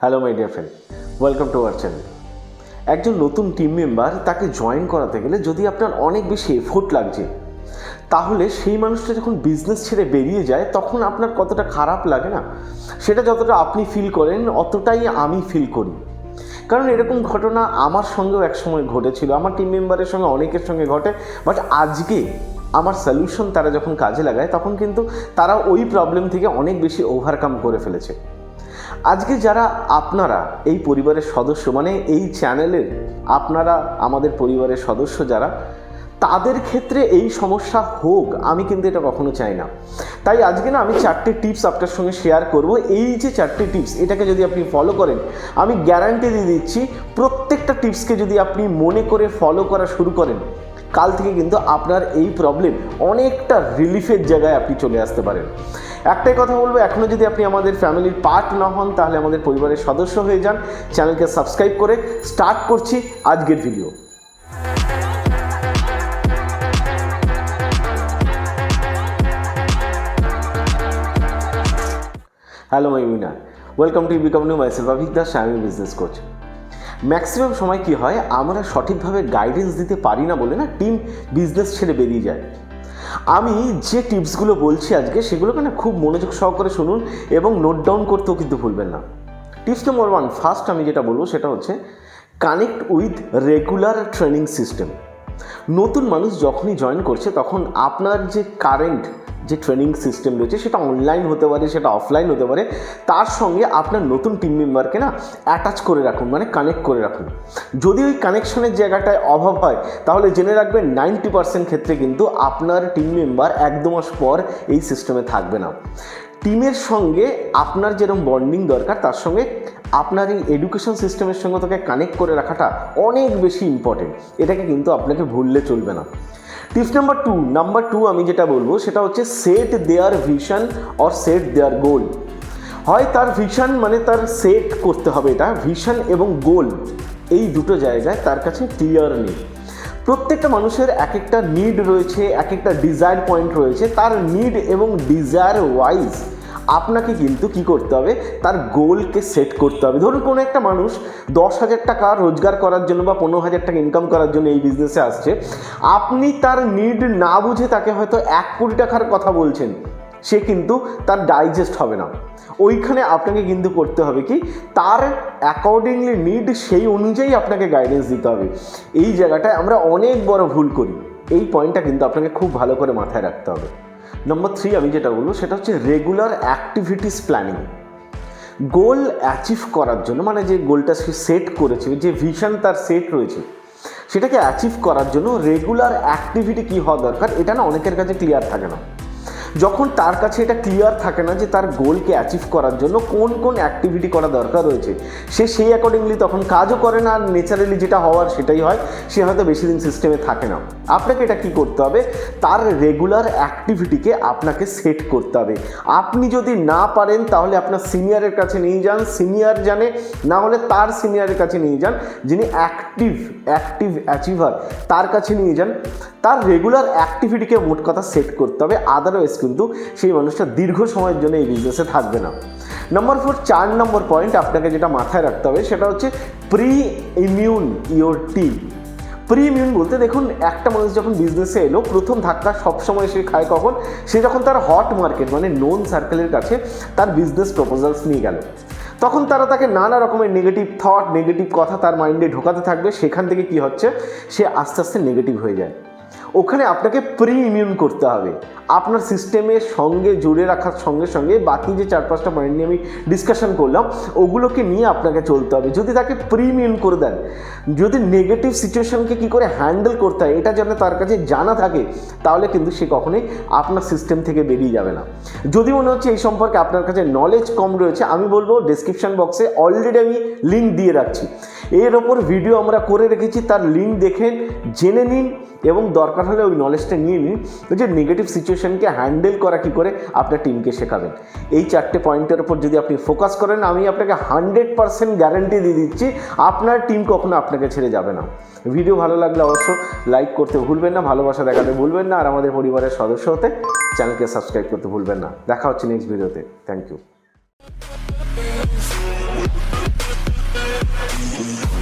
Hello my dear friend, welcome to our channel. একজন নতুন team member তাকে join করাতে গেলে যদি আপনার অনেক বেশি এফোর্ট লাগছে, তাহলে সেই মানুষটা যখন বিজনেস ছেড়ে বেরিয়ে যায় তখন আপনার কতটা খারাপ লাগে না, সেটা যতটা আপনি ফিল করেন অতটাই আমি ফিল করি। কারণ এরকম ঘটনা আমার সঙ্গেও একসময় ঘটেছিল, আমার টিম মেম্বারের সঙ্গে অনেকের সঙ্গে ঘটে। বাট আজকে আমার সলিউশন তারা যখন কাজে লাগায় তখন কিন্তু তারা ওই প্রবলেম থেকে অনেক বেশি ওভারকাম করে ফেলেছে। আজকে যারা আপনারা এই পরিবারের সদস্য, মানে এই চ্যানেলের আপনারা আমাদের পরিবারের সদস্য যারা, তাদের ক্ষেত্রে এই সমস্যা হোক আমি কিন্তু এটা কখনো চাই না। তাই আজকে না আমি 4টে টিপস আপনার সঙ্গে শেয়ার করব। এই যে 4টে টিপস, এটাকে যদি আপনি ফলো করেন, আমি গ্যারান্টি দিয়ে দিচ্ছি প্রত্যেকটা টিপসকে যদি আপনি মনে করে ফলো করা শুরু করেন, কাল থেকে কিন্তু আপনার এই প্রবলেম অনেকটা রিলিফের জায়গায় আপনি চলে আসতে পারেন। একটাই কথা বলবো, এখনও যদি আপনি আমাদের ফ্যামিলির পার্ট না হন তাহলে আমাদের পরিবারের সদস্য হয়ে যান। চ্যানেলকে সাবস্ক্রাইব করে স্টার্ট করছি আজকের video. Hello my winner, welcome to become new myself Avik Das, আমি বিজনেস কোচ। ম্যাক্সিমাম সময় কি হয়, আমরা সঠিকভাবে গাইডেন্স দিতে পারি না বলে না টিম বিজনেস ছেড়ে বেরিয়ে যায়। আমি যে টিপসগুলো বলছি আজকে, সেগুলোকে না খুব মনোযোগ সহকারে শুনুন এবং নোট ডাউন করতেও কিন্তু ভুলবেন না। টিপস নম্বর 1, ফার্স্ট আমি যেটা বলবো সেটা হচ্ছে connect with regular training system. নতুন মানুষ যখনই জয়েন করছে তখন আপনার যে কারেন্ট যে ট্রেনিং সিস্টেম রয়েছে সেটা অনলাইন হতে পারে, সেটা অফলাইন হতে পারে, তার সঙ্গে আপনার নতুন টিম মেম্বারকে না অ্যাটাচ করে রাখুন, মানে কানেক্ট করে রাখুন। যদি ওই কানেকশনের জায়গাটায় অভাব হয় তাহলে জেনে রাখবেন 90% ক্ষেত্রে কিন্তু আপনার টিম মেম্বার 1-2 মাস পর এই সিস্টেমে থাকবে না। টিমের সঙ্গে আপনার যেরকম বন্ডিং দরকার, তার সঙ্গে আপনার এই এডুকেশন সিস্টেমের সঙ্গে তাকে কানেক্ট করে রাখাটা অনেক বেশি ইম্পর্টেন্ট। এটাকে কিন্তু আপনাকে ভুললে চলবে না। টিপস নাম্বার টু আমি যেটা বলবো সেটা হচ্ছে set their vision or set their goal. হয় তার ভিশন, মানে তার সেট করতে হবে, এটা ভিশন এবং গোল এই দুটো জায়গায় তার কাছে ক্লিয়ার নেই। প্রত্যেকটা মানুষের এক একটা নিড রয়েছে, এক একটা ডিজায়ার পয়েন্ট রয়েছে। তার নিড এবং ডিজায়ার ওয়াইজ আপনাকে কিন্তু কি করতে হবে, তার গোলকে সেট করতে হবে। ধরুন কোনো একটা মানুষ 10,000 টাকা রোজগার করার জন্য বা 15,000 টাকা ইনকাম করার জন্য এই বিজনেসে আসছে। আপনি তার নিড না বুঝে তাকে হয়তো 1 কোটি টাকার কথা বলছেন, সে কিন্তু তার ডাইজেস্ট হবে না। ওইখানে আপনাকে কিন্তু করতে হবে কি, তার অ্যাকর্ডিংলি নিড সেই অনুযায়ী আপনাকে গাইডেন্স দিতে হবে। এই জায়গাটায় আমরা অনেক বড় ভুল করি, এই পয়েন্টটা কিন্তু আপনাকে খুব ভালো করে মাথায় রাখতে হবে। নম্বর 3 আমি যেটা বলবো সেটা হচ্ছে রেগুলার অ্যাক্টিভিটিস প্ল্যানিং। গোল অ্যাচিভ করার জন্য, মানে যে গোলটা সে সেট করেছে, যে ভিশন তার সেট রয়েছে, সেটাকে অ্যাচিভ করার জন্য রেগুলার অ্যাক্টিভিটি কী হওয়া দরকার, এটা না অনেকের কাছে ক্লিয়ার থাকে না। যখন তার কাছে এটা ক্লিয়ার থাকে না যে তার গোলকে অ্যাচিভ করার জন্য কোন কোন অ্যাক্টিভিটি করা দরকার রয়েছে, সে সেই অ্যাকর্ডিংলি তখন কাজও করে না, আর ন্যাচারালি যেটা হওয়ার সেটাই হয়, সে হয়তো বেশি দিন সিস্টেমে থাকে না। আপনাকে এটা কি করতে হবে, তার রেগুলার অ্যাক্টিভিটিকে আপনাকে সেট করতে হবে। আপনি যদি না পারেন তাহলে আপনার সিনিয়রের কাছে নিয়ে যান, সিনিয়র জানে, না হলে তার সিনিয়রের কাছে নিয়ে যান, যিনি অ্যাক্টিভ অ্যাচিভার, তার কাছে নিয়ে যান। তার রেগুলার অ্যাক্টিভিটিকে মোট কথা সেট করতে হবে, আদারওয়াইজ কিন্তু সেই মানুষটা দীর্ঘ সময়ের জন্য এই বিজনেসে থাকবে না। নম্বর 4 নম্বর পয়েন্ট আপনাকে যেটা মাথায় রাখতে হবে সেটা হচ্ছে pre immune your team. Pre immune বলতে, দেখুন একটা মানুষ যখন বিজনেসে এলো, প্রথম ধাক্কা সবসময় সে খায় কখন, সে যখন তার হট মার্কেট মানে নোন সার্কেলের কাছে তার বিজনেস প্রপোজালস নিয়ে গেল। তখন তারা তাকে নানা রকমের নেগেটিভ থট, নেগেটিভ কথা তার মাইন্ডে ঢোকাতে থাকবে। সেখান থেকে কি হচ্ছে, সে আস্তে আস্তে নেগেটিভ হয়ে যায়। ওখানে আপনাকে প্রি ইমিউন করতে হবে। আপনার সিস্টেমের সঙ্গে জুড়ে রাখার সঙ্গে সঙ্গে বাকি যে 4-5টা পয়েন্ট নিয়ে আমি ডিসকাশন করলাম, ওগুলোকে নিয়ে আপনাকে চলতে হবে। যদি তাকে প্রি ইমিউন করে দেন, যদি নেগেটিভ সিচুয়েশনকে কী করে হ্যান্ডেল করতে হয় এটা যেন তার কাছে জানা থাকে, তাহলে কিন্তু সে কখনোই আপনার সিস্টেম থেকে বেরিয়ে যাবে না। যদি মনে হচ্ছে এই সম্পর্কে আপনার কাছে নলেজ কম রয়েছে, আমি বলবো ডেসক্রিপশন বক্সে অলরেডি আমি লিঙ্ক দিয়ে রাখছি, এর ওপর ভিডিও আমরা করে রেখেছি, তার লিঙ্ক দেখে জেনে নিন এবং দরকার হলে ওই নলেজটা নিয়ে নিন যে নেগেটিভ সিচুয়েশনকে হ্যান্ডেল করা কী করে আপনার টিমকে শেখাবেন। এই 4টে পয়েন্টের ওপর যদি আপনি ফোকাস করেন, আমি আপনাকে 100% গ্যারান্টি দিয়ে দিচ্ছি আপনার টিম কখনো আপনাকে ছেড়ে যাবে না। ভিডিও ভালো লাগলে অবশ্য লাইক করতে ভুলবেন না, ভালোবাসা দেখাতে ভুলবেন না, আর আমাদের পরিবারের সদস্য হতে চ্যানেলকে সাবস্ক্রাইব করতে ভুলবেন না। দেখা হচ্ছে নেক্সট ভিডিওতে। Thank you. ধন্যবাদ।